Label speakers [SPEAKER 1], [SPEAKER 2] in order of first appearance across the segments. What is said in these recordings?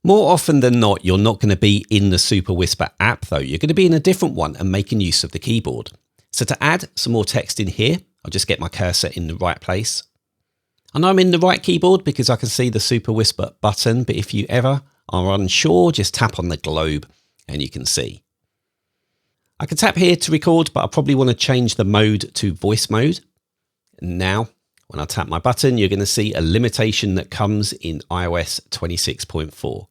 [SPEAKER 1] More often than not, you're not going to be in the Superwhisper app though. You're going to be in a different one and making use of the keyboard. So to add some more text in here, I'll just get my cursor in the right place. I know I'm in the right keyboard because I can see the Superwhisper button, but if you ever are unsure, just tap on the globe and you can see. I can tap here to record, but I probably want to change the mode to voice mode. And now, when I tap my button, you're going to see a limitation that comes in iOS 26.4.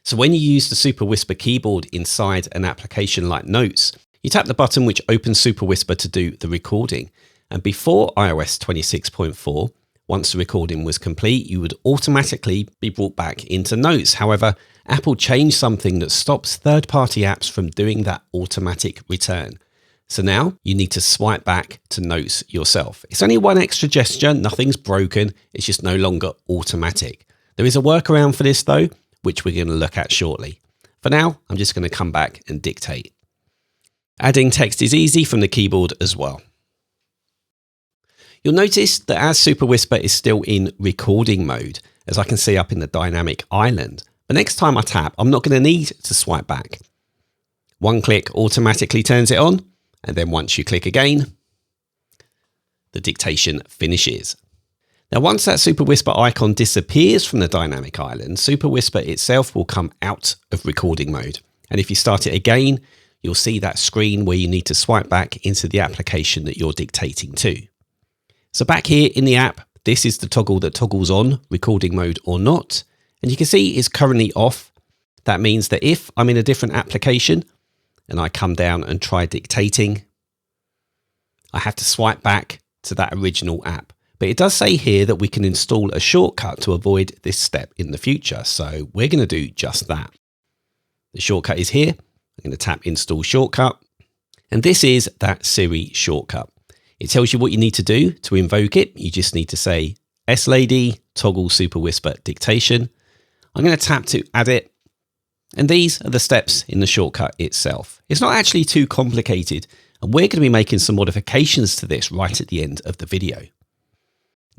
[SPEAKER 1] So when you use the Superwhisper keyboard inside an application like Notes, you tap the button which opens Superwhisper to do the recording. And before iOS 26.4, once the recording was complete, you would automatically be brought back into Notes. However, Apple changed something that stops third-party apps from doing that automatic return. So now you need to swipe back to Notes yourself. It's only one extra gesture, nothing's broken, it's just no longer automatic. There is a workaround for this though, which we're going to look at shortly. For now, I'm just going to come back and dictate. Adding text is easy from the keyboard as well. You'll notice that as Superwhisper is still in recording mode, as I can see up in the dynamic island, the next time I tap, I'm not going to need to swipe back. One click automatically turns it on, and then once you click again, the dictation finishes. Now, once that Superwhisper icon disappears from the dynamic island, Superwhisper itself will come out of recording mode. And if you start it again, you'll see that screen where you need to swipe back into the application that you're dictating to. So back here in the app, this is the toggle that toggles on recording mode or not. And you can see it's currently off. That means that if I'm in a different application and I come down and try dictating, I have to swipe back to that original app. But it does say here that we can install a shortcut to avoid this step in the future. So we're going to do just that. The shortcut is here. I'm going to tap install shortcut. And this is that Siri shortcut. It tells you what you need to do to invoke it. You just need to say S-Lady, toggle Superwhisper dictation. I'm going to tap to add it. And these are the steps in the shortcut itself. It's not actually too complicated. And we're going to be making some modifications to this right at the end of the video.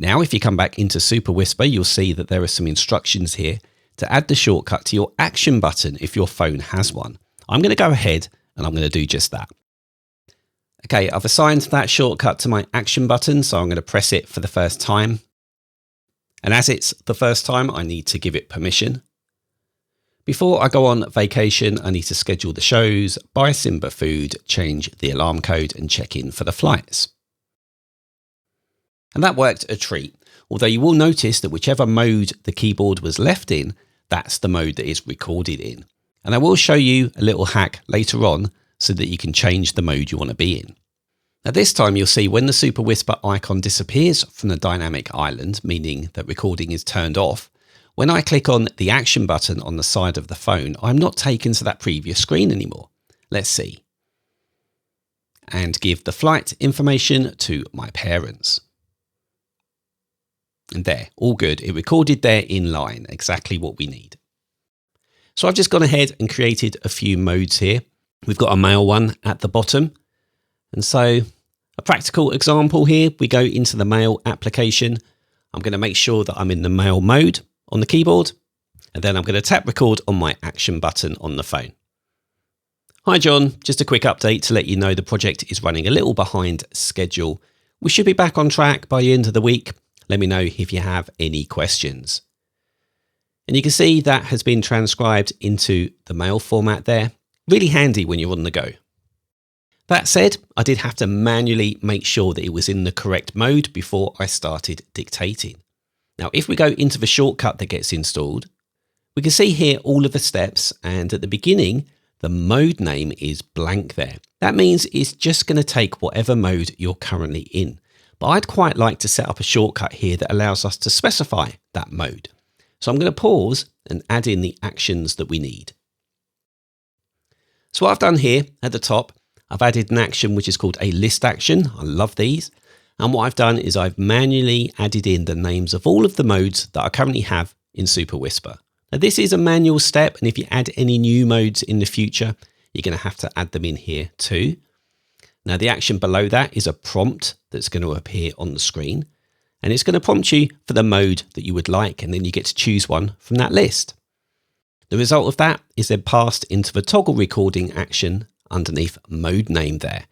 [SPEAKER 1] Now, if you come back into Superwhisper, you'll see that there are some instructions here to add the shortcut to your action button if your phone has one. I'm going to go ahead and I'm going to do just that. Okay, I've assigned that shortcut to my action button, so I'm going to press it for the first time. And as it's the first time, I need to give it permission. Before I go on vacation, I need to schedule the shows, buy Simba food, change the alarm code and check in for the flights. And that worked a treat, although you will notice that whichever mode the keyboard was left in, that's the mode that is recorded in. And I will show you a little hack later on so that you can change the mode you want to be in. Now this time you'll see when the Superwhisper icon disappears from the dynamic island, meaning that recording is turned off, when I click on the action button on the side of the phone, I'm not taken to that previous screen anymore. Let's see. And give the flight information to my parents. And there, all good. It recorded there in line, exactly what we need. So I've just gone ahead and created a few modes here. We've got a mail one at the bottom. And so a practical example here, we go into the mail application. I'm going to make sure that I'm in the mail mode on the keyboard. And then I'm going to tap record on my action button on the phone. Hi John, just a quick update to let you know the project is running a little behind schedule. We should be back on track by the end of the week. Let me know if you have any questions. And you can see that has been transcribed into the mail format there. Really handy when you're on the go. That said, I did have to manually make sure that it was in the correct mode before I started dictating. Now, if we go into the shortcut that gets installed, we can see here all of the steps, and at the beginning, the mode name is blank there. That means it's just going to take whatever mode you're currently in. But I'd quite like to set up a shortcut here that allows us to specify that mode. So I'm going to pause and add in the actions that we need. So what I've done here at the top, I've added an action which is called a list action. I love these. And what I've done is I've manually added in the names of all of the modes that I currently have in Superwhisper. Now this is a manual step, and if you add any new modes in the future, you're going to have to add them in here too. Now the action below that is a prompt that's going to appear on the screen, and it's going to prompt you for the mode that you would like, and then you get to choose one from that list. The result of that is then passed into the toggle recording action underneath mode name there.